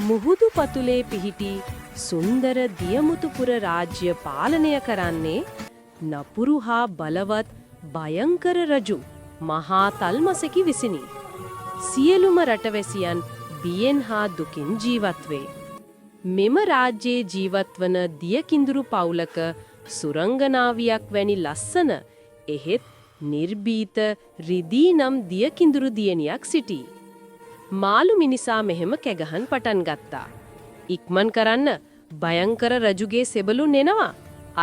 මුහුදු පතුලේ පිහිටි සුන්දර දියමුතුපුර රාජ්‍ය පාලනය කරන්නේ නපුරු හා බලවත් භයංකර රජු මහා තල්මසකි විසිනි. සියලුම රටවැසියන් බියෙන් හා දුකින් ජීවත් වේ. මෙම රාජ්‍යයේ ජීවත්වන දියකිඳුරු පවුලක සුරංගනාවියක් වැනි ලස්සන එහෙත් නිර්භීත රිදී නම් දියකිඳුරු දියණියක් සිටී. මාළු මිනිසා මෙහෙම කැගහන් පටන් ගත්තා. ඉක්මන් කරන්න භයංකර රජුගේ සෙබළුන් එනවා.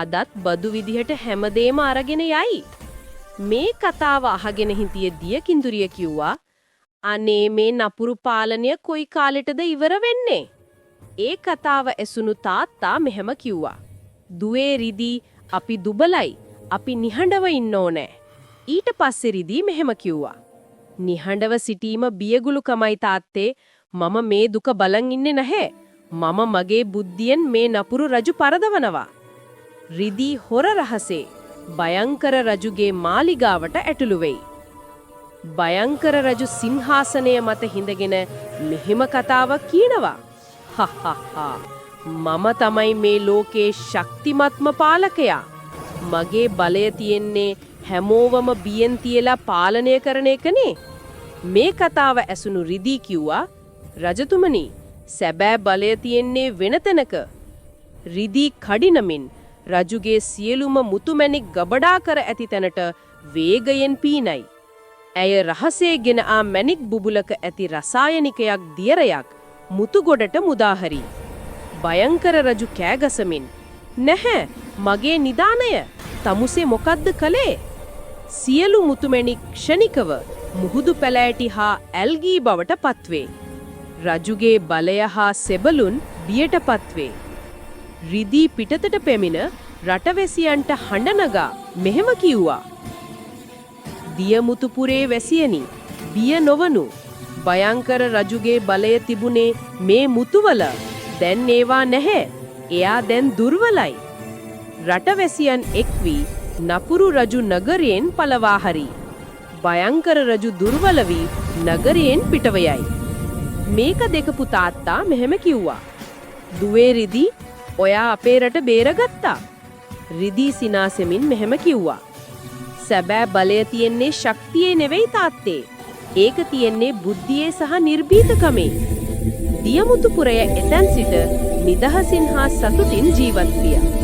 අදත් බදු විදිහට හැමදේම අරගෙන යයි. මේ කතාව අහගෙන හිටිය දියකිඳුරිය කිව්වා, අනේ මේ නපුරු පාලනය කොයි කාලෙටද ඉවර වෙන්නේ? ඒ කතාව ඇසුණු තාත්තා මෙහෙම කිව්වා. දුවේ රිදී අපි දුබලයි. අපි නිහඬව ඉන්න ඕනේ. ඊට පස්සේ රිදී මෙහෙම කිව්වා. නිහඬව සිටීම බියගුළුකමයි තාත්තේ. මම මේ දුක බලන් ඉන්නේ නැහැ. මම මගේ බුද්ධියෙන් මේ නපුරු රජු පරදවනවා. රිදී හොර රහසේ භයංකර රජුගේ මාලිගාවට ඇතුළු වෙයි. භයංකර රජු සිංහාසනය මත හිඳගෙන මෙහෙම කතාවක් කියනවා. හහහා මම තමයි මේ ලෝකේ ශක්තිමත්ම පාලකයා. මගේ බලය තියෙන්නේ හැමෝවම බියෙන් තියලා පාලනය කරන එකනේ. මේ කතාව ඇසුණු රිදී කිව්වා, රජතුමනි, සැබෑ බලය තියෙන්නේ වෙන තැනක. රිදී කඩිනමින් රජුගේ සියලුම මුතුමැණික් ගබඩා කර ඇති තැනට වේගයෙන් පීනයි. ඇය රහසේගෙන ආ මැණික් බුබුලක ඇති රසායනිකයක් දියරයක් මුතු ගොඩට මුදාහරි. භයංකර රජු කෑගසමින්, නැහැ, මගේ නිදානය. තමුසේ මොකද්ද කළේ? සියලු මුතුමැණික් ක්ෂණිකව මුහුදු පැලෑටි හා ඇල්ගී බවට පත්වේ. රජුගේ බලය හා සෙබළුන් බියට පත්වේ. රිදී පිටතට පෙමින රටවැසියන්ට හඬ නගා මෙහෙම කිව්වා. දියමුතුපුරේ වැසියනි, බිය නොවනු. භයංකර රජුගේ බලය තිබුණේ මේ මුතුවල. දැන් ඒවා නැහැ. එයා දැන් දුර්වලයි. රටවැසියන් එක් වී නපුරු රජු නගරයෙන් පළවා හරි. භයංකර රජු දුර්වල වී නගරයෙන් පිටව යයි. මේක දෙකපු තාත්තා මෙහෙම කිව්වා. දුවේ රිදී, ඔයා අපේ රට බේරගත්තා. රිදී සිනාසෙමින් මෙහෙම කිව්වා. සැබෑ බලය තියෙන්නේ ශක්තියේ නෙවෙයි තාත්තේ. ඒක තියෙන්නේ බුද්ධියේ සහ නිර්භීතකමේ. දියමුතුපුරය එතැන් සිට නිදහසින් හා සතුටින් ජීවත් විය.